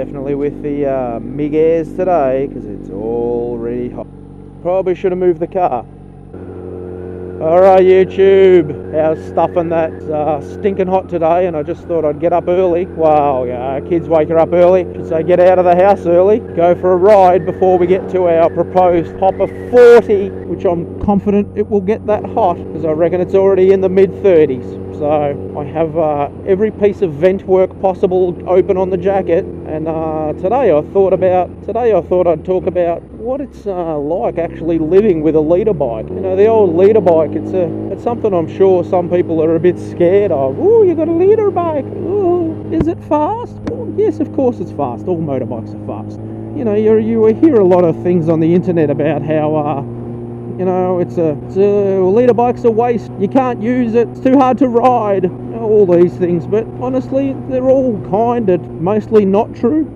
Definitely with the MIG airs today, because it's already hot. Probably should have moved the car. Alright YouTube, how's stuffing that? Stinking hot today, and I just thought I'd get up early. Well, yeah, kids wake her up early. Should say get out of the house early, go for a ride before we get to our proposed hop of 40, which I'm confident it will get that hot, because I reckon it's already in the mid-30s. So I have every piece of vent work possible open on the jacket, and today I thought I'd talk about what it's like actually living with a Litre bike. You know, the old Litre bike, it's something I'm sure some people are a bit scared of. Oh, you got a Litre bike. Oh, is it fast? Well, yes, of course it's fast. All motorbikes are fast. You know, you hear a lot of things on the internet about how you know, it's a Litre bike's a waste, you can't use it, it's too hard to ride, you know, all these things. But honestly, they're all kind of mostly not true.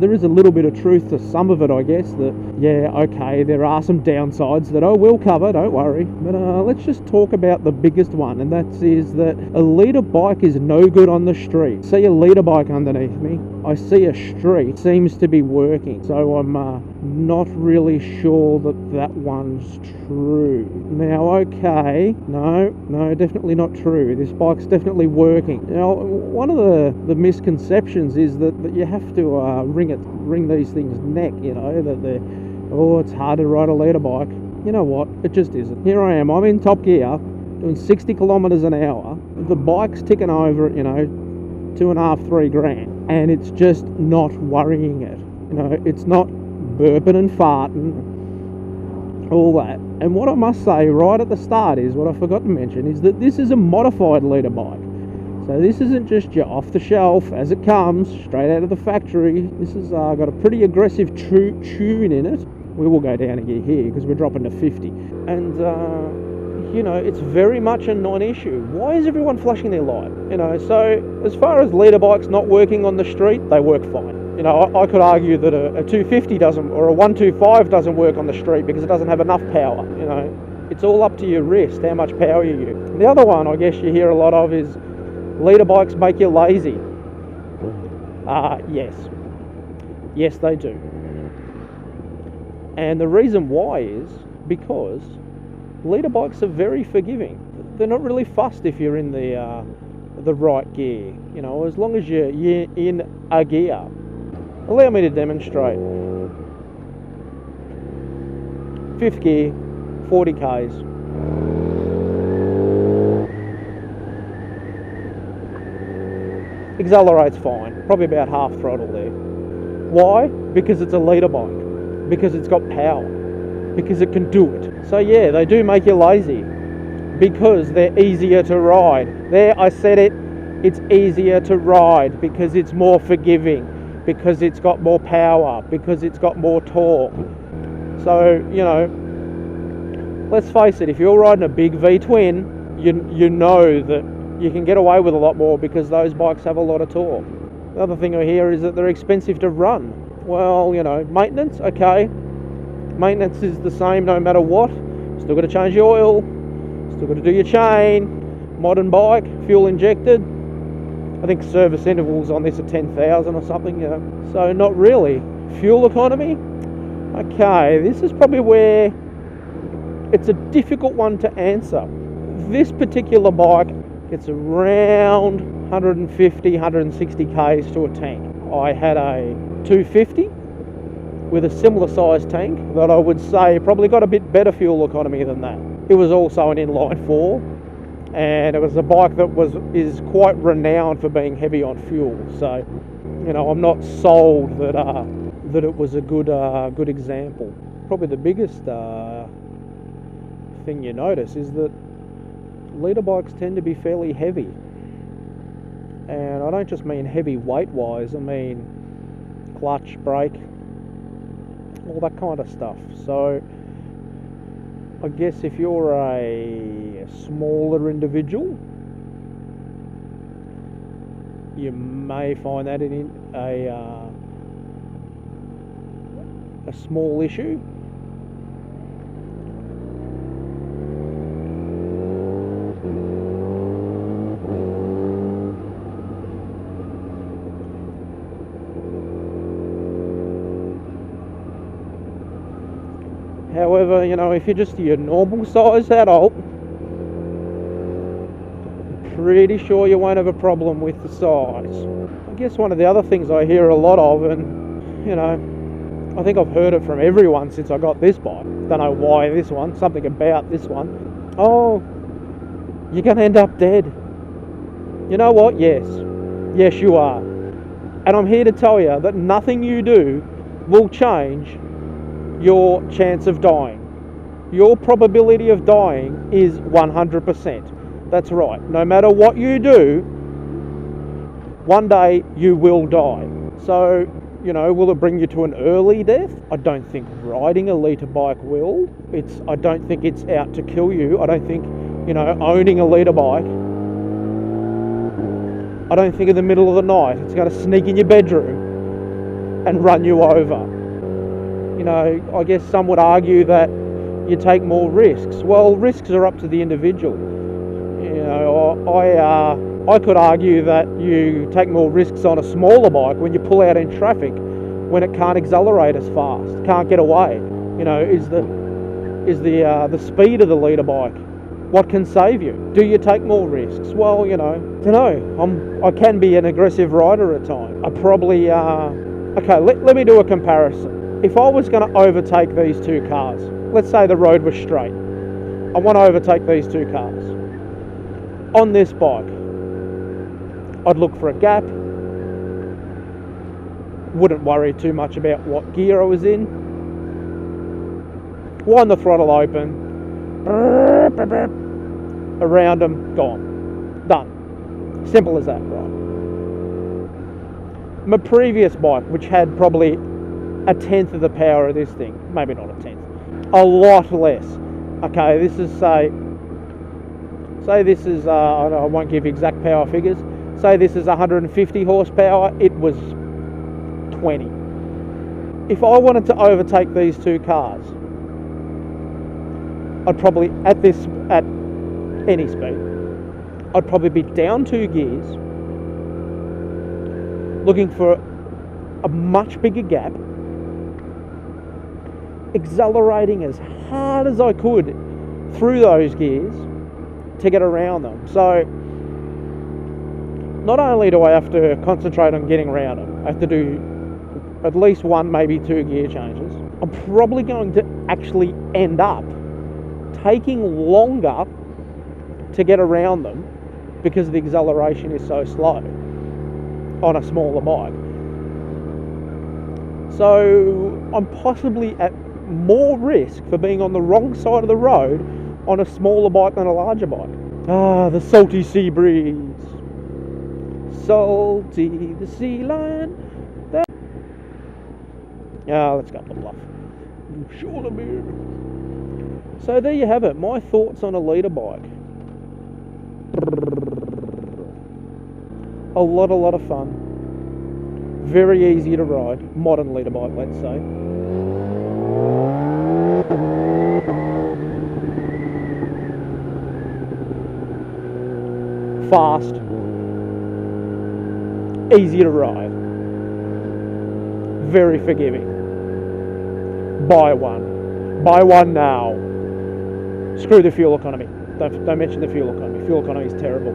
There is a little bit of truth to some of it, I guess, that, yeah, okay, there are some downsides that I will cover, don't worry. But let's just talk about the biggest one, and that is that a Litre bike is no good on the street. See a Litre bike underneath me, I see a street, seems to be working, so I'm not really sure that one's true. Now, okay, no, definitely not true. This bike's definitely working. Now, one of the misconceptions is that you have to wring these things neck, you know, that it's hard to ride a Litre bike. You know what, it just isn't. Here I am, I'm in top gear, doing 60 kilometers an hour, the bike's ticking over, you know, 2.5, 3 grand, and it's just not worrying it. You know, it's not burping and farting, all that. And what I must say right at the start is, what I forgot to mention, is that this is a modified Litre bike. So this isn't just your off-the-shelf, as it comes, straight out of the factory. This has got a pretty aggressive tune in it. We will go down a gear here, because we're dropping to 50. And, you know, it's very much a non-issue. Why is everyone flashing their light? You know, so as far as Litre bikes not working on the street, they work fine. You know, I could argue that a 250 doesn't, or a 125 doesn't work on the street because it doesn't have enough power. You know, it's all up to your wrist, how much power you use. The other one, I guess you hear a lot of, is Litre bikes make you lazy. Yes, they do. And the reason why is because Litre bikes are very forgiving. They're not really fussed if you're in the right gear. You know, as long as you're in a gear. Allow me to demonstrate. 5th gear, 40 Ks. Accelerates fine, probably about half throttle there. Why? Because it's a Litre bike. Because it's got power. Because it can do it. So yeah, they do make you lazy. Because they're easier to ride. There, I said it. It's easier to ride because it's more forgiving. Because it's got more power, because it's got more torque. So, you know, let's face it, if you're riding a big V-twin, you know that you can get away with a lot more because those bikes have a lot of torque. The other thing I hear is that they're expensive to run. Well, you know, maintenance, okay. Maintenance is the same no matter what. Still got to change your oil, still got to do your chain. Modern bike, fuel injected. I think service intervals on this are 10,000 or something, you know. So not really. Fuel economy? Okay, this is probably where it's a difficult one to answer. This particular bike gets around 150, 160 Ks to a tank. I had a 250 with a similar size tank that I would say probably got a bit better fuel economy than that. It was also an inline 4. And it was a bike that is quite renowned for being heavy on fuel. So, you know, I'm not sold that it was a good example. Probably the biggest thing you notice is that Litre bikes tend to be fairly heavy. And I don't just mean heavy weight-wise. I mean clutch, brake, all that kind of stuff. So I guess if you're a smaller individual, you may find that in a small issue. However, you know, if you're just your normal size adult, pretty sure you won't have a problem with the size. I guess one of the other things I hear a lot of, and you know, I think I've heard it from everyone since I got this bike. Don't know why this one, something about this one. Oh, you're going to end up dead. You know what? Yes. Yes, you are. And I'm here to tell you that nothing you do will change your chance of dying. Your probability of dying is 100%. That's right. No matter what you do, one day you will die. So, you know, will it bring you to an early death? I don't think riding a Litre bike will. I don't think it's out to kill you. I don't think, you know, owning a Litre bike, I don't think in the middle of the night it's going to sneak in your bedroom and run you over. You know, I guess some would argue that you take more risks. Well, risks are up to the individual. You know, I could argue that you take more risks on a smaller bike when you pull out in traffic, when it can't accelerate as fast, can't get away. You know, is the speed of the Litre bike what can save you? Do you take more risks? Well, you know, don't know. I can be an aggressive rider at times. I probably okay. Let me do a comparison. If I was going to overtake these two cars, let's say the road was straight, I want to overtake these two cars. On this bike, I'd look for a gap, wouldn't worry too much about what gear I was in, wind the throttle open, around them, gone, done. Simple as that, right? My previous bike, which had probably a tenth of the power of this thing, maybe not a tenth, a lot less. Okay, this is say this is I won't give exact power figures. Say this is 150 horsepower. It was 20. If I wanted to overtake these two cars, I'd probably at any speed, I'd probably be down 2 gears, looking for a much bigger gap, accelerating as hard as I could through those gears to get around them. So not only do I have to concentrate on getting around them, I have to do at least 1, maybe 2 gear changes. I'm probably going to actually end up taking longer to get around them because the acceleration is so slow on a smaller bike. So I'm possibly at more risk for being on the wrong side of the road on a smaller bike than a larger bike. Ah, the salty sea breeze. Salty, the sea lion. Let's go up the bluff. Shoulder beard. So there you have it, my thoughts on a Litre bike. A lot of fun. Very easy to ride. Modern Litre bike, let's say. Fast. Easy to ride. Very forgiving. Buy one. Buy one now. Screw the fuel economy. Don't mention the fuel economy. Fuel economy is terrible.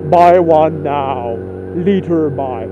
Buy one now. Litre bike.